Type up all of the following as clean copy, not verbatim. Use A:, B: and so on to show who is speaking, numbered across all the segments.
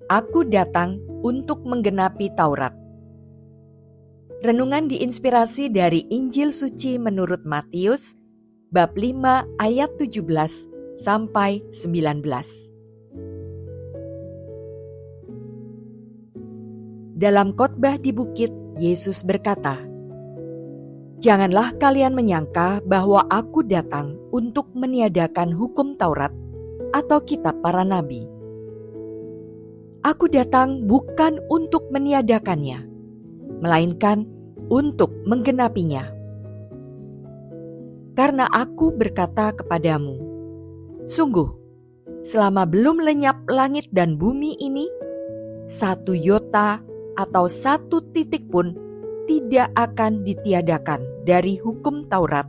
A: Aku datang untuk menggenapi Taurat. Renungan diinspirasi dari Injil Suci menurut Matius, bab 5 ayat 17 sampai 19. Dalam khotbah di bukit, Yesus berkata, "Janganlah kalian menyangka bahwa aku datang untuk meniadakan hukum Taurat atau kitab para nabi. Aku datang bukan untuk meniadakannya, melainkan untuk menggenapinya. Karena aku berkata kepadamu, sungguh, selama belum lenyap langit dan bumi ini, satu iota atau satu titik pun tidak akan ditiadakan dari hukum Taurat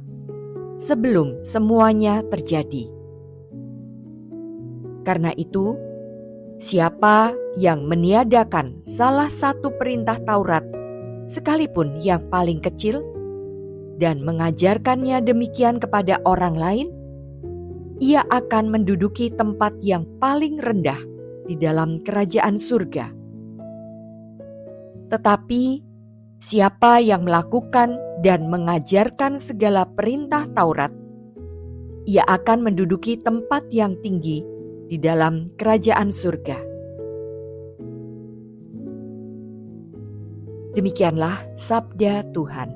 A: sebelum semuanya terjadi. Karena itu, siapa yang meniadakan salah satu perintah Taurat, sekalipun yang paling kecil, dan mengajarkannya demikian kepada orang lain, ia akan menduduki tempat yang paling rendah di dalam kerajaan surga. Tetapi siapa yang melakukan dan mengajarkan segala perintah Taurat, ia akan menduduki tempat yang tinggi di dalam kerajaan surga." Demikianlah sabda Tuhan.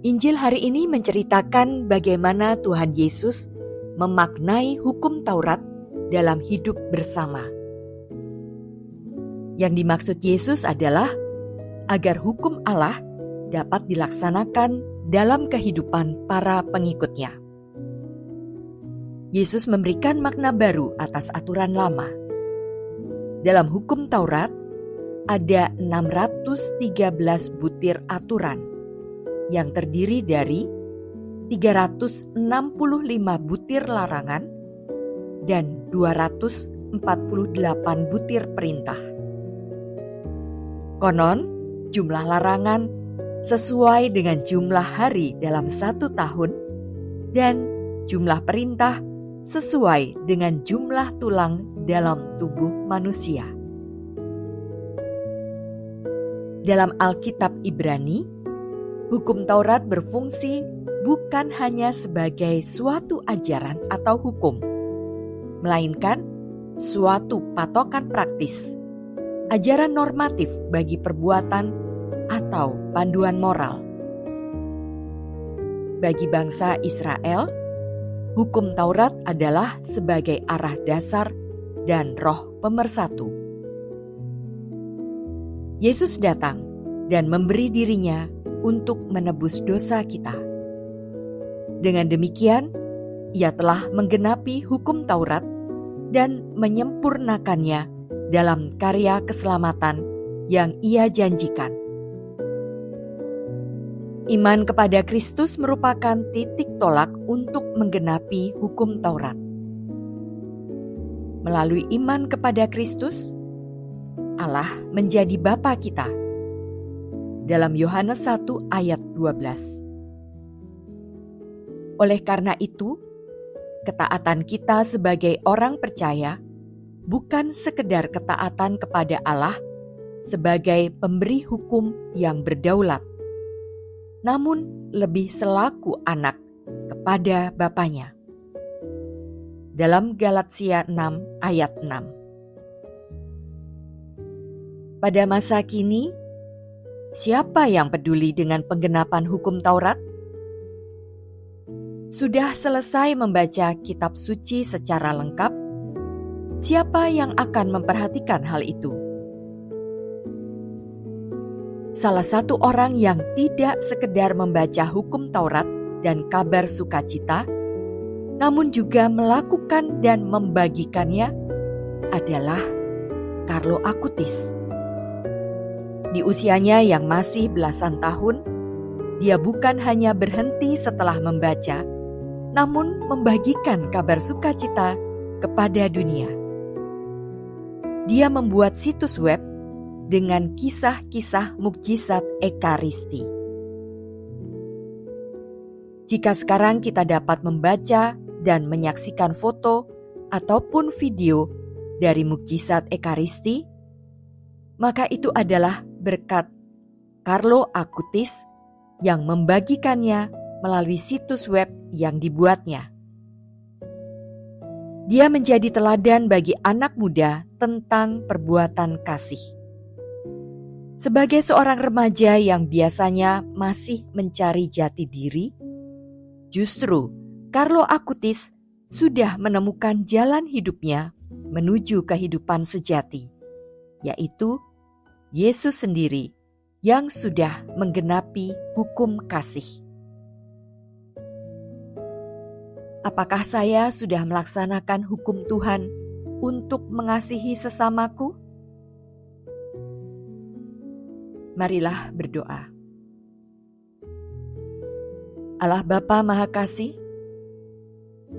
A: Injil hari ini menceritakan bagaimana Tuhan Yesus memaknai hukum Taurat dalam hidup bersama. Yang dimaksud Yesus adalah agar hukum Allah dapat dilaksanakan dalam kehidupan para pengikutnya. Yesus memberikan makna baru atas aturan lama. Dalam hukum Taurat, ada 613 butir aturan yang terdiri dari 365 butir larangan dan 248 butir perintah. Konon, jumlah larangan sesuai dengan jumlah hari dalam satu tahun dan jumlah perintah sesuai dengan jumlah tulang dalam tubuh manusia. Dalam Alkitab Ibrani, hukum Taurat berfungsi bukan hanya sebagai suatu ajaran atau hukum, melainkan suatu patokan praktis, ajaran normatif bagi perbuatan atau panduan moral. Bagi bangsa Israel, hukum Taurat adalah sebagai arah dasar dan roh pemersatu. Yesus datang dan memberi dirinya untuk menebus dosa kita. Dengan demikian, ia telah menggenapi hukum Taurat dan menyempurnakannya dalam karya keselamatan yang ia janjikan. Iman kepada Kristus merupakan titik tolak untuk menggenapi hukum Taurat. Melalui iman kepada Kristus, Allah menjadi Bapa kita. Dalam Yohanes 1 ayat 12. Oleh karena itu, ketaatan kita sebagai orang percaya bukan sekedar ketaatan kepada Allah sebagai pemberi hukum yang berdaulat, namun lebih selaku anak kepada Bapanya. Dalam Galatia 6 ayat 6. Pada masa kini, siapa yang peduli dengan penggenapan hukum Taurat? Sudah selesai membaca kitab suci secara lengkap? Siapa yang akan memperhatikan hal itu? Salah satu orang yang tidak sekedar membaca hukum Taurat dan kabar sukacita, namun juga melakukan dan membagikannya adalah Carlo Acutis. Di usianya yang masih belasan tahun, dia bukan hanya berhenti setelah membaca, namun membagikan kabar sukacita kepada dunia. Dia membuat situs web dengan kisah-kisah mukjizat Ekaristi. Jika sekarang kita dapat membaca dan menyaksikan foto ataupun video dari mukjizat Ekaristi, maka itu adalah berkat Carlo Acutis yang membagikannya melalui situs web yang dibuatnya. Dia menjadi teladan bagi anak muda tentang perbuatan kasih. Sebagai seorang remaja yang biasanya masih mencari jati diri, justru Carlo Acutis sudah menemukan jalan hidupnya menuju kehidupan sejati, yaitu Yesus sendiri yang sudah menggenapi hukum kasih. Apakah saya sudah melaksanakan hukum Tuhan untuk mengasihi sesamaku? Marilah berdoa. Allah Bapa Maha Kasih,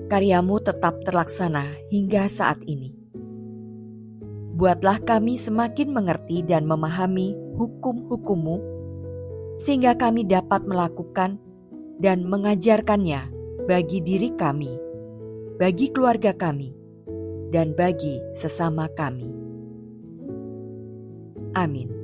A: karya-Mu tetap terlaksana hingga saat ini. Buatlah kami semakin mengerti dan memahami hukum-hukum-Mu, sehingga kami dapat melakukan dan mengajarkannya bagi diri kami, bagi keluarga kami, dan bagi sesama kami. Amin.